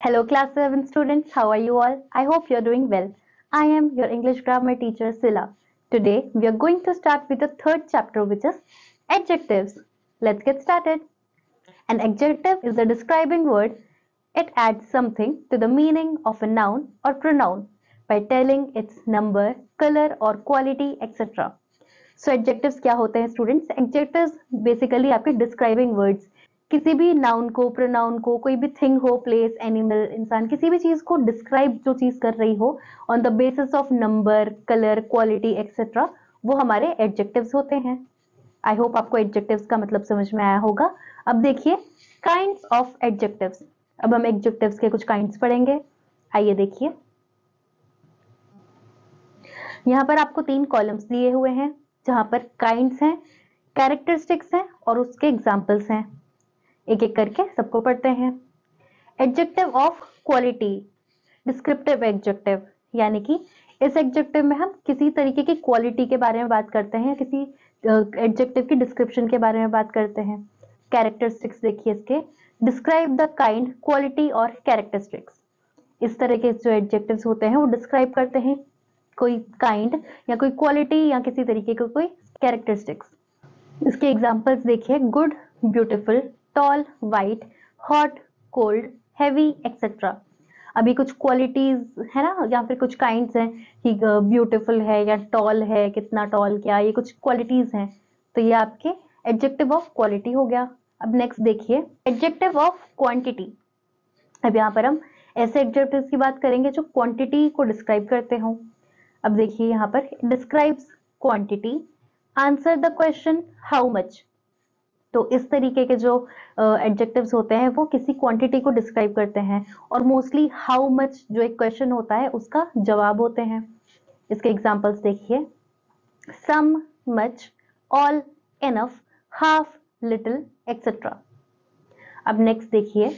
Hello class 7 students, how are you all? I hope you're doing well. I am your English grammar teacher Sila. Today we are going to start with the third chapter which is adjectives. Let's get started. An adjective is a describing word. It adds something to the meaning of a noun or pronoun by telling its number, color or quality etc. So adjectives क्या होते हैं students? Adjectives basically आपके describing words, किसी भी noun को, pronoun को, कोई भी थिंग हो, प्लेस, एनिमल, इंसान, किसी भी चीज को डिस्क्राइब जो चीज कर रही हो on the basis of number, colour, quality etcetera, वो हमारे एडजेक्टिव्स होते हैं. आई होप आपको एडजेक्टिव्स का मतलब समझ में आया होगा. अब देखिए काइंड्स ऑफ एडजेक्टिव्स. अब हम एडजेक्टिव्स के कुछ काइंड्स पढ़ेंगे. आइए देखिए, यहाँ पर आपको 3 कॉलम्स दिए हुए हैं जहां पर काइंड्स हैं, कैरेक्टरिस्टिक्स हैं और उसके एग्जाम्पल्स हैं. एक एक करके सबको पढ़ते हैं. Adjective of quality, descriptive adjective, यानी कि इस एडजेक्टिव में हम किसी तरीके की क्वालिटी के बारे में बात करते हैं, किसी एडजेक्टिव की डिस्क्रिप्शन के बारे में बात करते हैं. कैरेक्टरिस्टिक्स देखिए इसके, डिस्क्राइब द काइंड, क्वालिटी और कैरेक्टरिस्टिक्स. इस तरह के जो एडजेक्टिव्स होते हैं वो डिस्क्राइब करते हैं कोई काइंड या कोई क्वालिटी या किसी तरीके का कोई कैरेक्टरिस्टिक्स. इसके एग्जांपल्स देखिए, good, beautiful, tall, white, hot, cold, heavy etcetera. अभी कुछ क्वालिटीज है ना, या फिर कुछ काइंड्स हैं कि ब्यूटीफुल है या टॉल है, कितना टॉल, क्या, ये कुछ क्वालिटीज हैं. तो ये आपके एडजेक्टिव ऑफ क्वालिटी हो गया. अब नेक्स्ट देखिए, एडजेक्टिव ऑफ क्वांटिटी. अब यहाँ पर हम ऐसे एडजेक्टिव्स की बात करेंगे जो क्वांटिटी को डिस्क्राइब करते हो. अब देखिए यहाँ पर describes quantity, answer the question how much. तो इस तरीके के जो एडजेक्टिव्स होते हैं वो किसी क्वांटिटी को डिस्क्राइब करते हैं और मोस्टली हाउ मच जो एक क्वेश्चन होता है उसका जवाब होते हैं. इसके एग्जांपल्स देखिए, some, much, all, enough, half, little etcetera. अब नेक्स्ट देखिए,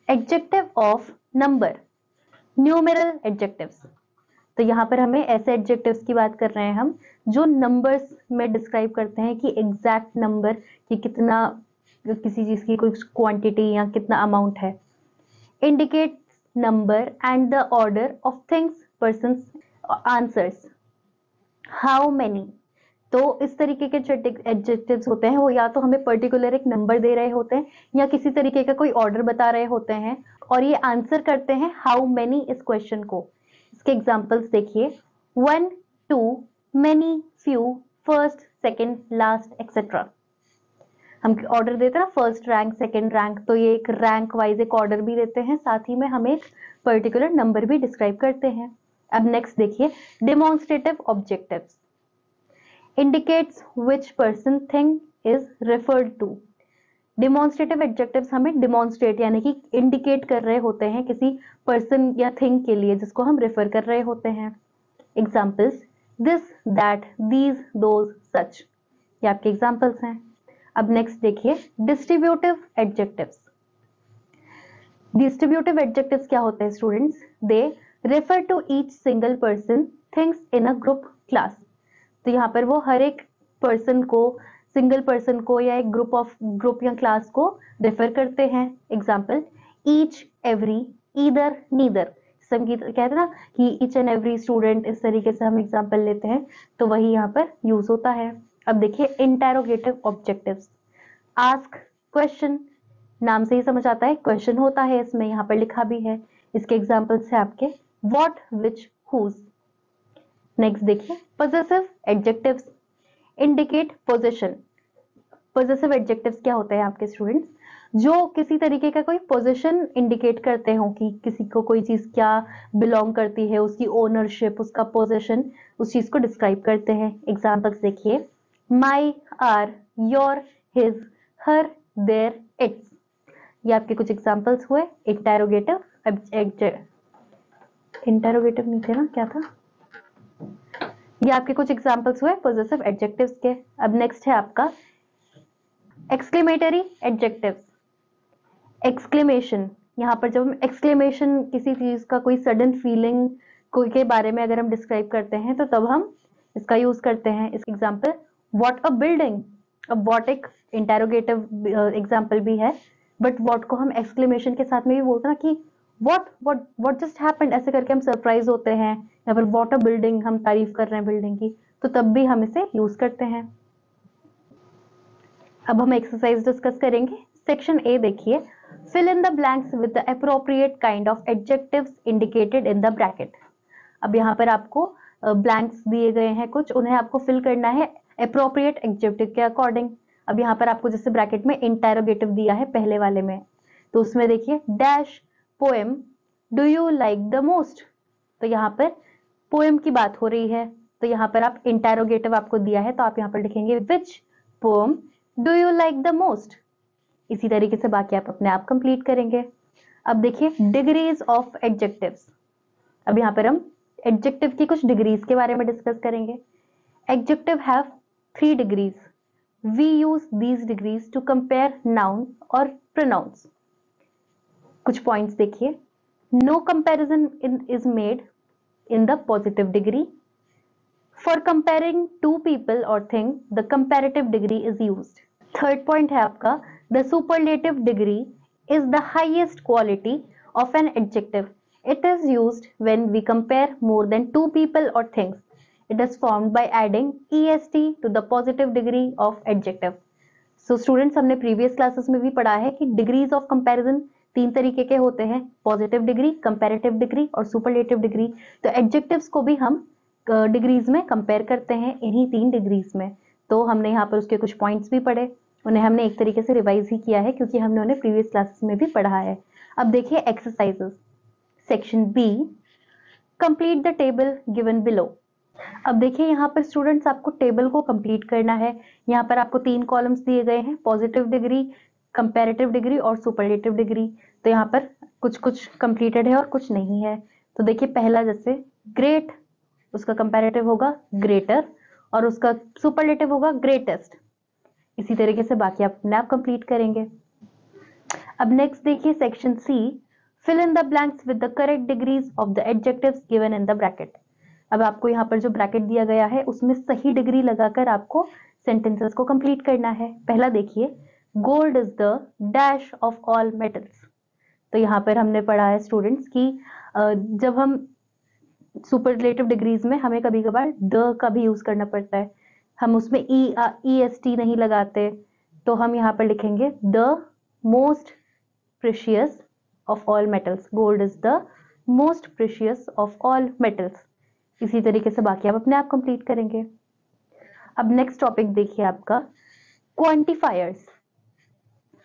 adjective of number, numeral adjectives. तो यहाँ पर हमें ऐसे एडजेक्टिव्स की बात कर रहे हैं हम जो नंबर्स में डिस्क्राइब करते हैं कि एग्जैक्ट नंबर, कि कितना किसी चीज की कोई क्वांटिटी या कितना अमाउंट है. Indicate number and the order of things, persons, answers, how many. तो इस तरीके के जो एडजेक्टिव्स होते हैं वो या तो हमें पर्टिकुलर एक नंबर दे रहे होते हैं या किसी तरीके का कोई ऑर्डर बता रहे होते हैं और ये आंसर करते हैं हाउ मेनी इस क्वेश्चन को. इसके एग्जांपल्स देखिए, 1, 2, many, few, first, second, last, etc. हम ऑर्डर देते हैं ना, फर्स्ट रैंक, सेकंड रैंक, तो ये एक रैंक वाइज एक ऑर्डर भी देते हैं, साथ ही में हम एक पर्टिकुलर नंबर भी डिस्क्राइब करते हैं. अब नेक्स्ट देखिए, demonstrative objectives, indicates which person thing is referred to. Demonstrative adjectives हमें डिमॉन्स्ट्रेट यानी कि इंडिकेट कर रहे होते हैं किसी पर्सन या थिंग के लिए जिसको हम रेफर कर रहे होते हैं. Examples, this, that, these, those, such. ये आपके एग्जाम्पल्स हैं. अब नेक्स्ट देखिए, डिस्ट्रीब्यूटिव एडजेक्टिव्स. डिस्ट्रीब्यूटिव एडजेक्टिव्स क्या होते हैं students? They refer to each single person, things in a group, class. तो यहाँ पर वो हर एक पर्सन को, सिंगल पर्सन को या एक ग्रुप या क्लास को रेफर करते हैं. Example, each, every, either, neither. संगीत कहते हैं ना कि ईच एंड एवरी स्टूडेंट, इस तरीके से हम एग्जाम्पल लेते हैं तो वही यहाँ पर यूज होता है. अब देखिए, इंटेरोगेटिव ऑब्जेक्टिव्स, आस्क, क्वेश्चन. नाम से ही समझ आता है क्वेश्चन होता है इसमें, यहाँ पर लिखा भी है. इसके एग्जाम्पल्स है आपके व्हाट, विच, हुज. नेक्स्ट देखिए, possessive adjectives, indicate position. Possessive adjectives क्या होते हैं आपके स्टूडेंट्स? जो किसी तरीके का कोई पोजीशन इंडिकेट करते हो कि किसी को कोई चीज क्या बिलोंग करती है, उसकी ओनरशिप, उसका पोजीशन, उस चीज को डिस्क्राइब करते हैं. एग्जांपल्स देखिए, my, our, your, his, her, their, its. ये आपके कुछ एग्जांपल्स हुए इंटेरोगेटिव. इंटेरोगेटिव नहीं थे ना, क्या था? ये आपके कुछ एग्जांपल्स हुए पॉजेसिव एडजेक्टिव्स के. अब नेक्स्ट है आपका एक्सक्लेमेटरी एडजेक्टिव्स. एक्सक्लेमेशन, यहाँ पर जब हम एक्सक्लेमेशन किसी चीज का कोई सडन फीलिंग कोई के बारे में अगर हम डिस्क्राइब करते हैं तो तब हम इसका यूज करते हैं. इस एग्जाम्पल, व्हाट अ बिल्डिंग. अब व्हाट एक इंटेरोगेटिव एग्जाम्पल भी है, बट व्हाट को हम एक्सक्लेमेशन के साथ में भी बोलते हैं कि व्हाट जस्ट हैपेंड, ऐसे करके हम सरप्राइज होते हैं, या फिर व्हाट अ बिल्डिंग, हम तारीफ कर रहे हैं बिल्डिंग की, तो तब भी हम इसे यूज करते हैं। अब हम एक्सरसाइज डिस्कस करेंगे। सेक्शन ए देखिए, fill in the blanks with the appropriate kind of adjectives indicated in the bracket. अब यहाँ पर आपको ब्लैंक्स दिए गए हैं कुछ, उन्हें आपको फिल करना है अप्रोप्रिएट एडजेक्टिव के अकॉर्डिंग। अब यहाँ पर आपको जैसे ब्रैकेट में इंटेरोगेटिव दिया है पहले वाले में, तो उसमें देखिए dash poem do you like the most, तो यहाँ पर पोएम की बात हो रही है, तो यहाँ पर आप इंटेरोगेटिव आपको दिया है, तो आप यहाँ पर लिखेंगे which poem do you like the most. इसी तरीके से बाकी आप अपने आप कंप्लीट करेंगे। अब देखिए डिग्रीज ऑफ एडजेक्टिव्स। अब यहाँ पर हम एडजेक्टिव की कुछ डिग्रीज के बारे में डिस्कस करेंगे। Adjective have 3 degrees. We use these degrees to compare noun और प्रोनाउंस। कुछ पॉइंट्स देखिए, no comparison is made in the positive degree. For comparing two people or thing, the comparative degree is used. Third point है आपका, the superlative degree is the highest quality of an adjective. It is used when we compare more than two people or things. It is formed by adding est to the positive degree of adjective. So students, हमने previous classes में भी पढ़ा है कि degrees of comparison 3 तरीके के होते हैं, पॉजिटिव डिग्री, कंपैरेटिव डिग्री और सुपरलेटिव डिग्री। तो एडजेक्टिव्स को भी हम डिग्रीज में कंपेयर करते हैं इन्हीं 3 डिग्रीज में। तो हमने यहाँ पर उसके कुछ पॉइंट्स भी पढ़े, उन्हें हमने एक तरीके से रिवाइज ही किया है क्योंकि हमने उन्हें प्रीवियस क्लासेस में भी पढ़ा है। अब देखिए exercises. Section B, complete the table given below. अब देखिए यहाँ पर स्टूडेंट्स आपको टेबल को कंप्लीट करना है। यहाँ पर आपको 3 कॉलम्स दिए गए हैं, पॉजिटिव डिग्री, कंपैरेटिव डिग्री और सुपरलेटिव डिग्री। तो यहाँ पर कुछ कुछ कंप्लीटेड है और कुछ नहीं है। तो देखिए पहला जैसे ग्रेट, उसका कंपैरेटिव होगा ग्रेटर और उसका सुपरलेटिव होगा ग्रेटेस्ट। इसी तरीके से बाकी आप अपने आप कंप्लीट करेंगे। अब नेक्स्ट देखिए section C, fill in the blanks with the correct degrees of the adjectives given in the bracket. अब आपको यहाँ पर जो ब्रैकेट दिया गया है उसमें सही डिग्री लगाकर आपको सेंटेंसेस को कंप्लीट करना है। पहला देखिए, gold is the dash of all metals. तो यहाँ पर हमने पढ़ा है स्टूडेंट्स कि जब हम सुपरलेटिव डिग्रीज में हमें कभी कभार द का भी यूज करना पड़ता है, हम उसमें EST नहीं लगाते, तो हम यहाँ पर लिखेंगे the most precious of all metals. Gold is the most precious of all metals. इसी तरीके से बाकी आप अपने आप कंप्लीट करेंगे। अब नेक्स्ट टॉपिक देखिए आपका quantifiers.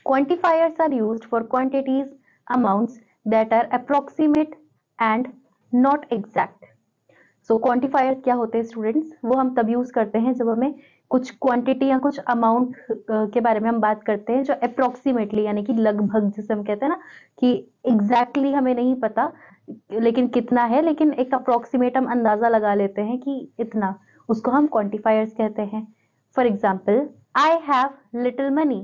Quantifiers are used for quantities, amounts that are approximate and not exact. So quantifiers क्या होते हैं स्टूडेंट्स, वो हम तब यूज करते हैं जब हमें कुछ क्वांटिटी या कुछ अमाउंट के बारे में हम बात करते हैं जो अप्रोक्सीमेटली, यानी कि लगभग, जिसे हम कहते हैं ना कि एग्जैक्टली हमें नहीं पता लेकिन कितना है, लेकिन एक अप्रोक्सीमेट हम अंदाजा लगा लेते हैं कि इतना, उसको हम क्वांटिफायर्स कहते हैं। For example, I have little money,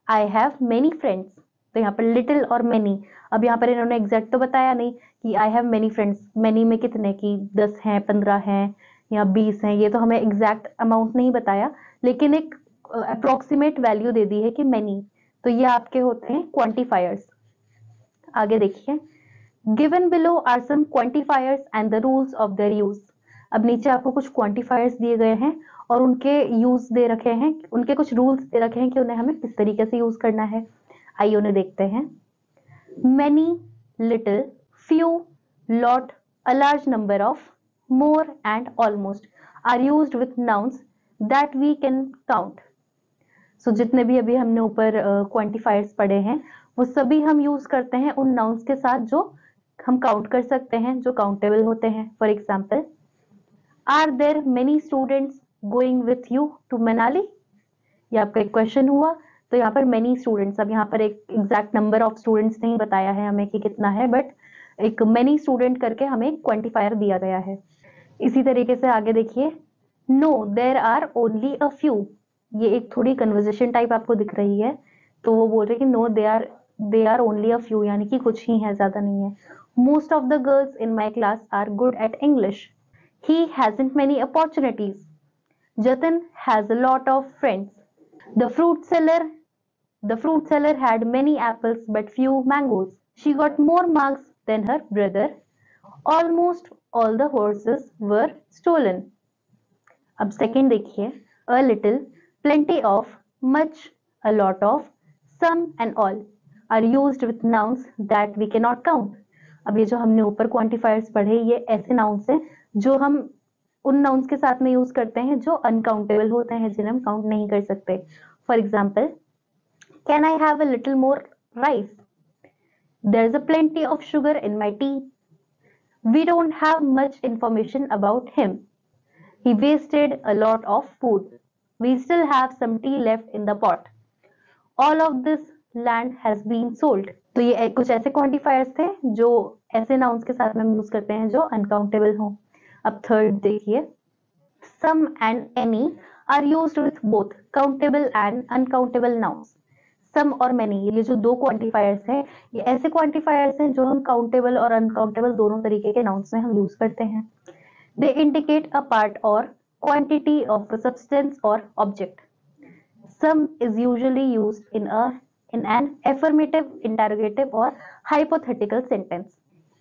I have many friends. तो यहाँ पर लिटिल और मेनी, अब यहाँ पर इन्होंने एग्जैक्ट तो बताया नहीं कि I have many friends, many में कितने की 10 हैं, 15 हैं या 20 हैं, ये तो हमें एग्जैक्ट अमाउंट नहीं बताया, लेकिन एक अप्रोक्सीमेट वैल्यू दे दी है कि मेनी। तो ये आपके होते हैं क्वांटिफायर्स। आगे देखिए, given below are some quantifiers and the rules of their use. अब नीचे आपको कुछ क्वांटिफायर्स दिए गए हैं और उनके यूज दे रखे हैं, उनके कुछ रूल्स दे रखे हैं कि उन्हें हमें किस तरीके से यूज करना है। आइए उन्हें देखते हैं। Many, little, few, lot, a large number of, more and almost are used with nouns that we can count. So जितने भी अभी हमने ऊपर क्वांटिफायर्स पढ़े हैं वो सभी हम यूज करते हैं उन नाउन्स के साथ जो हम काउंट कर सकते हैं, जो काउंटेबल होते हैं। For example, are there many students going with you to Manali, ये आपका एक क्वेश्चन हुआ। तो यहाँ पर मेनी स्टूडेंट्स, अब यहाँ पर एक एग्जैक्ट नंबर ऑफ स्टूडेंट्स नहीं बताया है हमें कि कितना है, बट एक मेनी स्टूडेंट करके हमें क्वांटिफायर दिया गया है। इसी तरीके से आगे देखिए, no there are only a few, ये एक थोड़ी कन्वर्सेशन टाइप आपको दिख रही है, तो वो बोल रहे कि no they are only a few, यानी कि कुछ ही है, ज्यादा नहीं है। Most of the girls in my class are good at English, he hasn't many opportunities, Jatin has a lot of friends. The fruit seller had many apples but few mangoes. She got more marks than her brother. Almost all the horses were stolen. अब second देखिए, a little, plenty of, much, a lot of, some and all are used with nouns that we cannot count. अब ये जो हमने ऊपर quantifiers पढ़े, ये ऐसे नाउन्स हैं जो हम उन नाउन्स के साथ में यूज करते हैं जो अनकाउंटेबल होते हैं, जिन्हें हम काउंट नहीं कर सकते. For example, can I have a little more rice? There is a plenty of sugar in my tea. We don't have much information about him. He wasted a lot of food. We still have some tea left in the pot. All of this land has been sold. तो ये कुछ ऐसे quantifiers थे जो ऐसे nouns के साथ में हम यूज करते हैं जो अनकाउंटेबल हो. अब थर्ड देखिए, some and any are used with both countable and uncountable nouns. some और many, ये जो दो क्वांटिफायर्स हैं, ये ऐसे क्वांटिफायर्स हैं जो हम काउंटेबल और अनकाउंटेबल दोनों तरीके के नाउन्स में हम यूज करते हैं. They indicate a part or quantity of a substance or object. Some is usually used in an affirmative, interrogative or hypothetical sentence.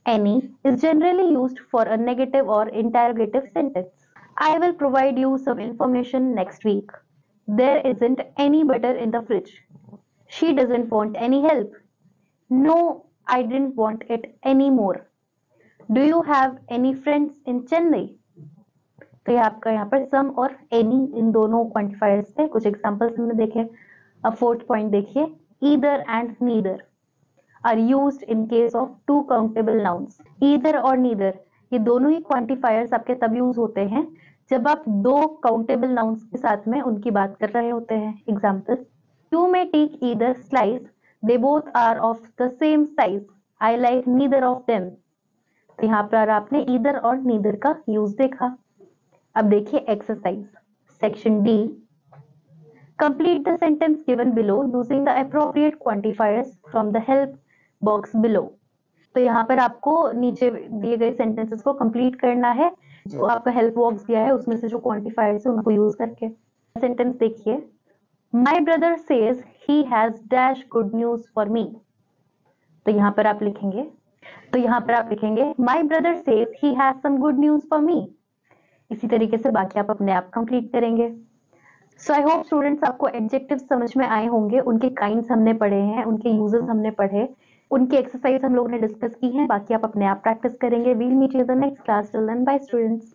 Any is generally used for a negative or interrogative sentence. I will provide you some information next week. There isn't any butter in the fridge. She doesn't want any help. No, I didn't want it anymore. Do you have any friends in Chennai? तो ये आपका यहाँ पर सम और any in दोनों quantifiers थे. कुछ examples हमने देखे. अब फोर्थ पॉइंट देखिए, either and neither are used in case of two countable nouns. Either और नीदर ये दोनों ही क्वांटिफायर्स आपके तब यूज होते हैं जब आप दो काउंटेबल नाउन्स के साथ में उनकी बात कर रहे होते हैं. Example, you may take either slice, they both are of the same size, I like neither of them. तो यहाँ पर आपने ईदर और नीदर का यूज देखा. अब देखिए exercise section D. Complete the sentence given below using the appropriate quantifiers from the help box below. तो यहाँ पर आपको नीचे दिए गए सेंटेंसेस को कंप्लीट करना है. जो आपका हेल्प बॉक्स दिया है उसमें से जो क्वांटिफायर्स है उनको यूज करके. सेंटेंस देखिए, my brother says he has dash good news for me. तो यहाँ पर आप लिखेंगे my brother says he has some good news for me. इसी तरीके से बाकी आप अपने आप कंप्लीट करेंगे. सो आई होप स्टूडेंट्स आपको एडजेक्टिव समझ में आए होंगे. उनके काइंड्स हमने पढ़े हैं, उनके यूजेस हमने पढ़े, उनकी एक्सरसाइज हम लोगों ने डिस्कस की है. बाकी आप अपने आप प्रैक्टिस करेंगे. We'll meet you in the next class. Till then bye students.